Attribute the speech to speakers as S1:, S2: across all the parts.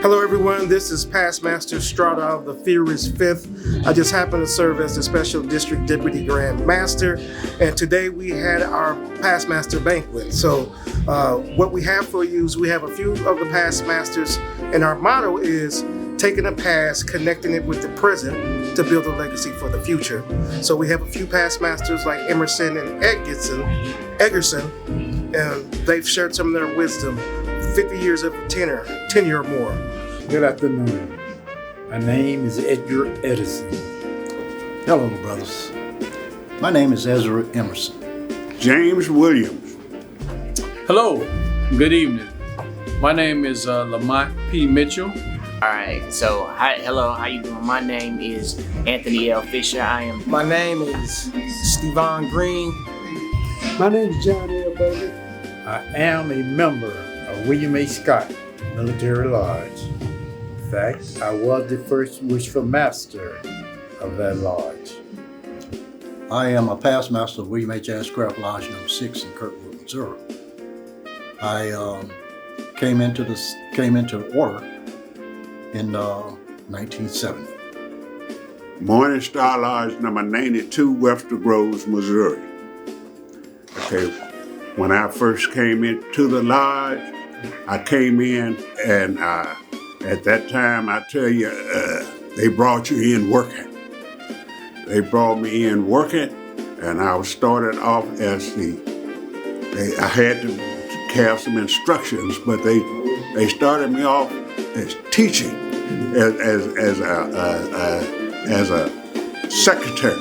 S1: Hello everyone, this is Past Master Strata of the Furious FIF. I just happen to serve as the Special District Deputy Grand Master, and today we had our Past Master Banquet. So what we have for you is we have a few of the Past Masters, and our motto is taking the past, connecting it with the present to build a legacy for the future. So we have a few Past Masters like Emerson and Eggerson, and they've shared some of their wisdom, 50 years of tenure or more.
S2: Good afternoon. My name is Edgar Edison.
S3: Hello, brothers. My name is Ezra Emerson.
S4: James Williams.
S5: Hello. Good evening. My name is Lamont P. Mitchell.
S6: All right. So, hello. How you doing? My name is Anthony L. Fisher.
S7: My name is Stevan Green.
S8: My name is John L. Bowley.
S2: I am a member of William H. Scott Military Lodge. In fact, I was the first wishful master of that lodge.
S3: I am a past master of William H. Ashcraft Lodge No. 6 in Kirkwood, Missouri. I came into the order in 1970.
S4: Morning Star Lodge number 92, Webster Groves, Missouri. Okay, when I first came into the lodge, I came in and at that time, I tell you, they brought you in working. They brought me in working, and I was started off as I had to have some instructions, but they started me off as teaching, as a secretary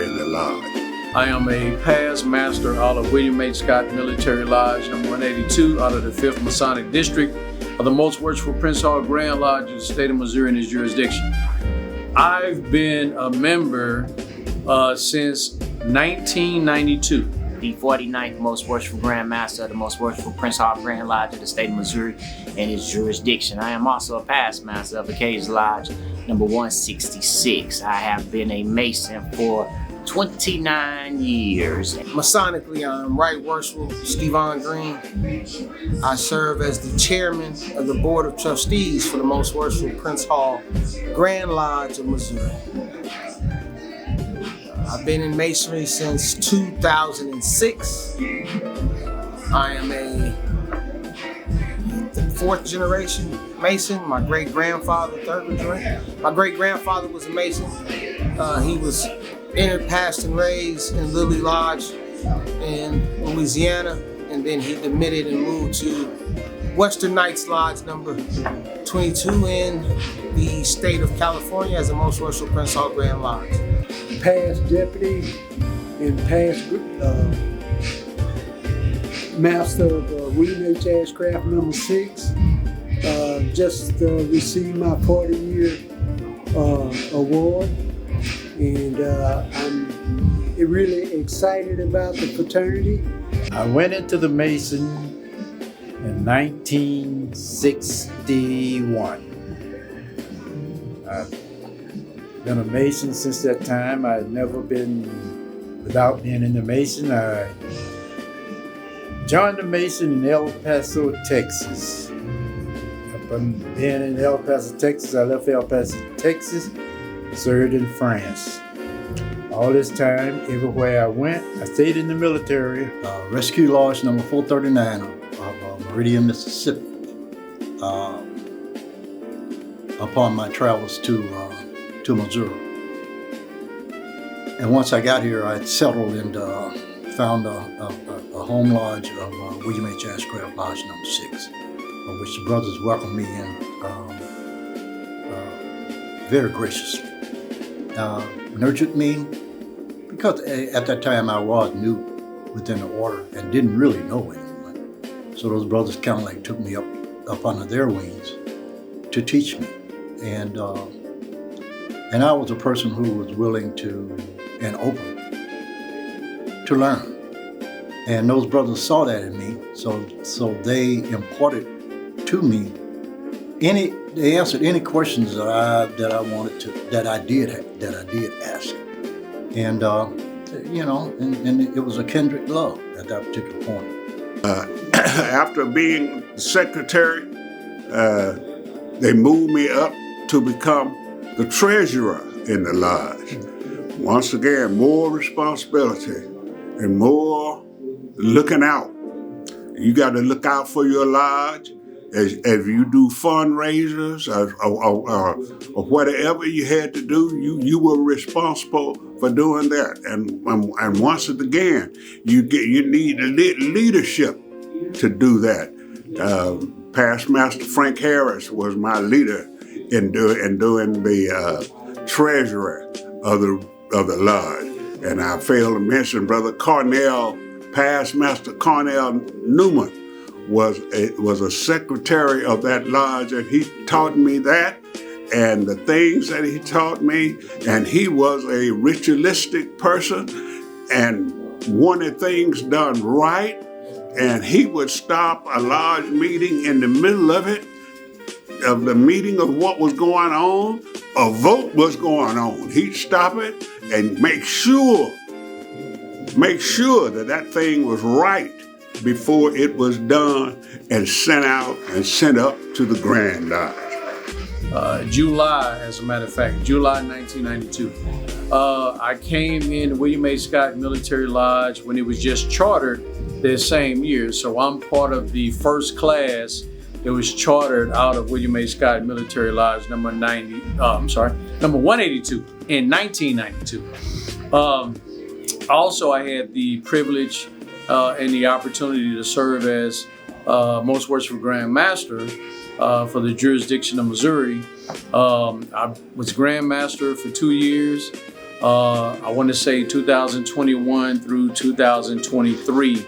S4: in the lodge.
S5: I am a past master out of William H. Scott Military Lodge number 182 out of the 5th Masonic District of the Most Worshipful Prince Hall Grand Lodge of the state of Missouri and its jurisdiction. I've been a member since 1992.
S6: The 49th Most Worshipful Grand Master of the Most Worshipful Prince Hall Grand Lodge of the state of Missouri and its jurisdiction. I am also a past master of Acacia Lodge number 166. I have been a Mason for 29 years.
S7: Masonically, I'm Right Worshipful Stevan Green. I serve as the chairman of the Board of Trustees for the Most Worshipful Prince Hall Grand Lodge of Missouri. I've been in Masonry since 2006. I am a fourth generation Mason. My great-grandfather, third generation. My great-grandfather was a Mason. He was entered, passed, and raised in Lily Lodge in Louisiana, and then he demitted and moved to Western Knights Lodge number 22 in the state of California as the Most Worshipful Prince Hall Grand Lodge.
S8: Past deputy and past master of William H. Ashcraft No. 6. Just received my 40-year award. And I'm really excited about the fraternity.
S2: I went into the Mason in 1961. I've been a Mason since that time. I've never been without being in the Mason. I joined the Mason in El Paso, Texas. Upon being in El Paso, Texas, I left El Paso, Texas, served in France. All this time, everywhere I went, I stayed in the military.
S3: Rescue Lodge number 439 of Meridian, Mississippi. Upon my travels to Missouri. And once I got here, I settled and found a home lodge of William H. Ashcraft Lodge number 6, of which the brothers welcomed me in very graciously. Nurtured me, because at that time I was new within the order and didn't really know anyone. So those brothers kind of like took me up under their wings to teach me. And I was a person who was willing to and open to learn. And those brothers saw that in me, so they imparted to me they answered any questions that I wanted to, that I did ask. And and it was a kindred love at that particular point.
S4: After being secretary they moved me up to become the treasurer in the lodge. Once again, more responsibility and more looking out. You got to look out for your lodge as you do fundraisers or whatever you had to do. You were responsible for doing that. And once again, you need leadership to do that. Past Master Frank Harris was my leader in doing the treasurer of the lodge. And I failed to mention Brother Cornell, Past Master Cornell Newman was a secretary of that lodge, and he taught me that and the things that he taught me. And he was a ritualistic person and wanted things done right. And he would stop a lodge meeting in the middle of the meeting of what was going on. A vote was going on. He'd stop it and make sure that thing was right before it was done and sent out and sent up to the Grand Lodge.
S5: July, as a matter of fact, July 1992. I came in William H. Scott Military Lodge when it was just chartered that same year. So I'm part of the first class that was chartered out of William H. Scott Military Lodge, number 182 in 1992. Also, I had the privilege and the opportunity to serve as Most Worshipful Grand Master for the jurisdiction of Missouri. I was Grand Master for 2 years. I want to say 2021 through 2023,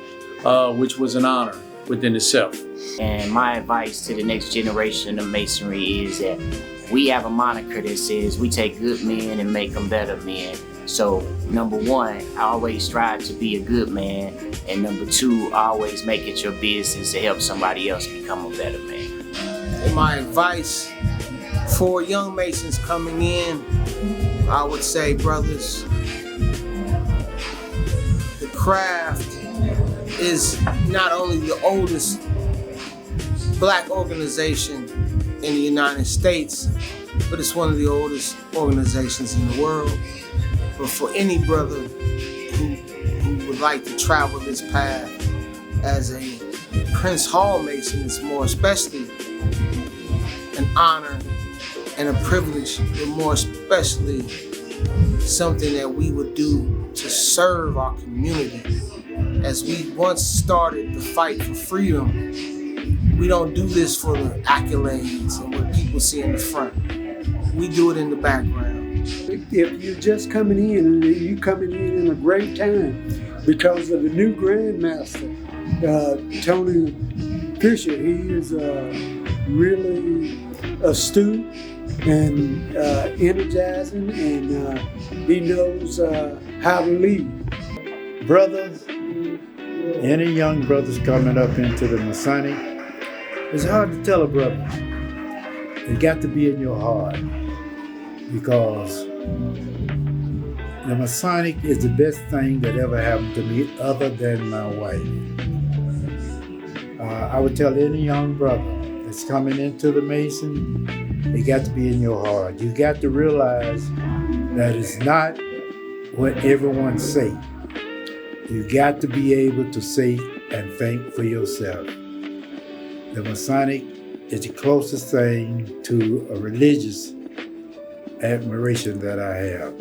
S5: which was an honor within itself.
S6: And my advice to the next generation of Masonry is that we have a moniker that says we take good men and make them better men. So number one, I always strive to be a good man. And number two, I always make it your business to help somebody else become a better man.
S7: And my advice for young Masons coming in, I would say, brothers, the craft is not only the oldest Black organization in the United States, but it's one of the oldest organizations in the world. But for any brother who would like to travel this path as a Prince Hall Mason, it's more especially an honor and a privilege, but more especially something that we would do to serve our community. As we once started the fight for freedom, we don't do this for the accolades and what people see in the front. We do it in the background.
S8: If you're just coming in, and you're coming in a great time because of the new Grandmaster, Tony Fisher. He is really astute and energizing, and he knows how to lead.
S2: Brothers, any young brothers coming up into the Masonic, it's hard to tell a brother. It got to be in your heart, because the Masonic is the best thing that ever happened to me other than my wife. I would tell any young brother that's coming into the Mason, it got to be in your heart. You got to realize that it's not what everyone say. You got to be able to say and think for yourself. The Masonic is the closest thing to a religious admiration that I have.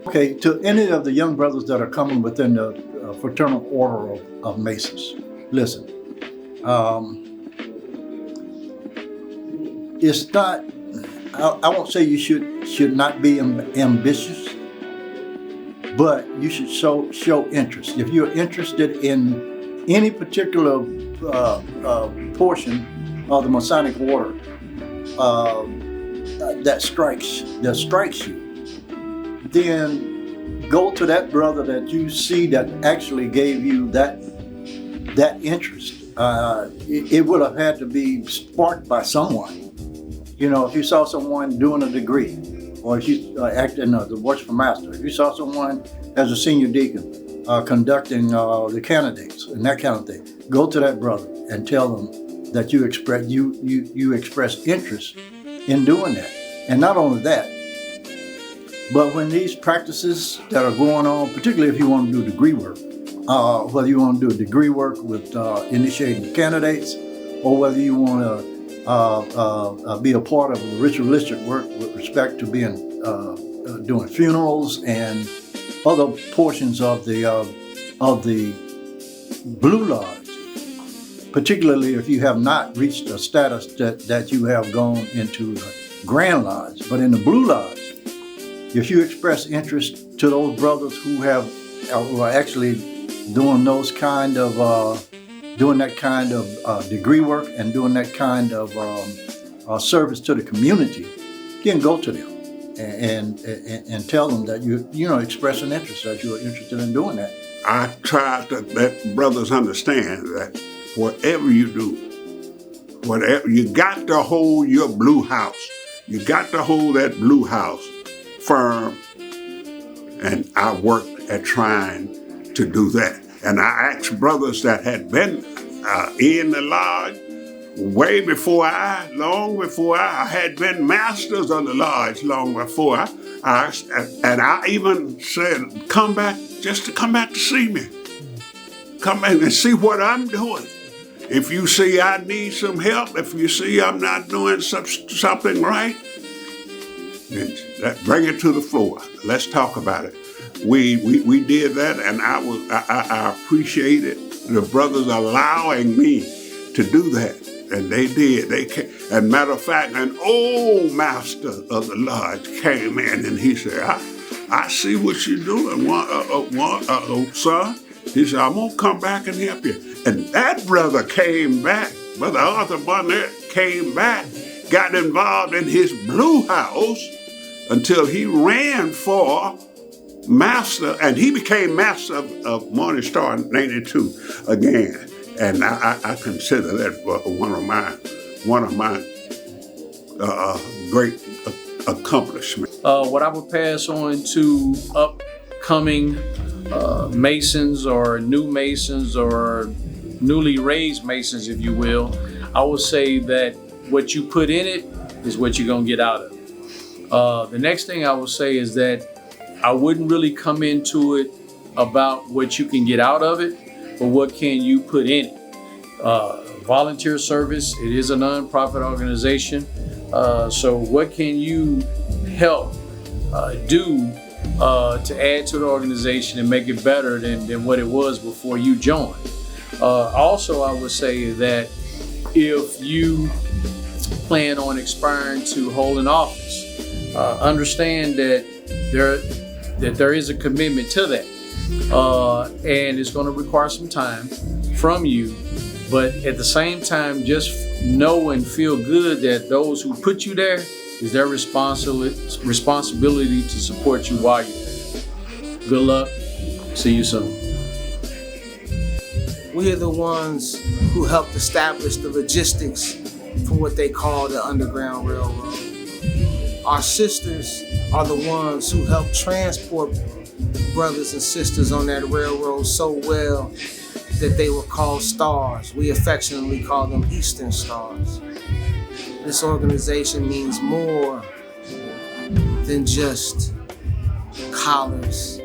S3: Okay, to any of the young brothers that are coming within the fraternal order of Masons, listen. It's not. I won't say you should not be ambitious, but you should show interest. If you're interested in any particular portion of the Masonic order that strikes you, then go to that brother that you see that actually gave you that interest. It would have had to be sparked by someone. You know, if you saw someone doing a degree, or if you acting as a worshipful master, if you saw someone as a senior deacon conducting the candidates and that kind of thing, go to that brother and tell them that you express interest in doing that. And not only that, but when these practices that are going on, particularly if you want to do degree work, whether you want to do degree work with initiating candidates, or whether you want to be a part of ritualistic work with respect to being doing funerals and other portions of the Blue Lodge, particularly if you have not reached a status that you have gone into the Grand Lodge. But in the Blue Lodge, if you express interest to those brothers who are actually doing those kind of doing that kind of degree work and doing that kind of service to the community, you can go to them and tell them that you know express an interest, that you are interested in doing that.
S4: I try to let brothers understand that whatever you do, whatever you got to hold your blue house. You got to hold that blue house firm. And I worked at trying to do that. And I asked brothers that had been in the lodge way before long before I had been masters of the lodge, long before and I even said, come back to see me. Come back and see what I'm doing. If you see I need some help, if you see I'm not doing something right, then bring it to the floor. Let's talk about it. We did that, and I appreciated the brothers allowing me to do that, and they did. They came, and matter of fact, an old master of the lodge came in, and he said, "I see what you're doing, son." He said, "I'm gonna come back and help you." And that brother came back. Brother Arthur Barnett came back, got involved in his blue house until he ran for master, and he became master of Morning Star in '82 again. And I consider that one of my great accomplishments.
S5: What I would pass on to upcoming Masons or new Masons or newly raised Masons, if you will, I would say that what you put in it is what you're gonna get out of it. The next thing I would say is that I wouldn't really come into it about what you can get out of it, but what can you put in it. Volunteer service, it is a nonprofit organization. So what can you help do to add to the organization and make it better than what it was before you joined? Also, I would say that if you plan on aspiring to hold an office, understand that there is a commitment to that. And it's going to require some time from you. But at the same time, just know and feel good that those who put you there is their responsibility to support you while you're there. Good luck. See you soon.
S7: We are the ones who helped establish the logistics for what they call the Underground Railroad. Our sisters are the ones who helped transport brothers and sisters on that railroad so well that they were called stars. We affectionately call them Eastern Stars. This organization means more than just collars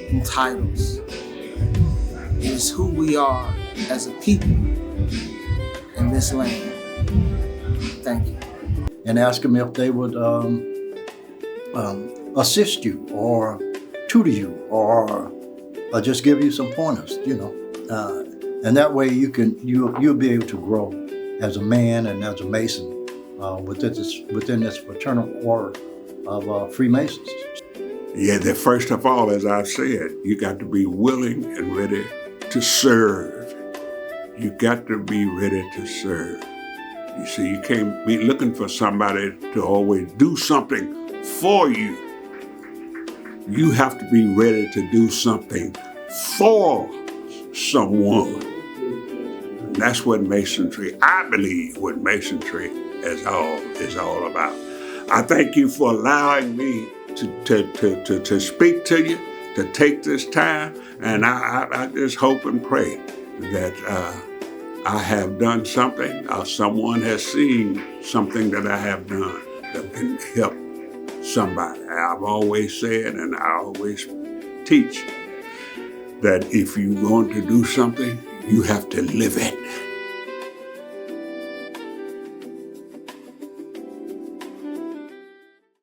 S7: and titles. It is who we are as a people in this land. Thank you.
S3: And ask them if they would assist you or tutor you or just give you some pointers, and that way you'll be able to grow as a man and as a Mason within this fraternal order of Freemasons.
S4: Yeah, that first of all, as I said, you got to be willing and ready to serve. You got to be ready to serve. You see, you can't be looking for somebody to always do something for you. You have to be ready to do something for someone. And that's what Masonry, I believe, what Masonry is all about. I thank you for allowing me to speak to you, to take this time, and I just hope and pray that I have done something or someone has seen something that I have done that can help somebody. I've always said, and I always teach, that if you're going to do something, you have to live it.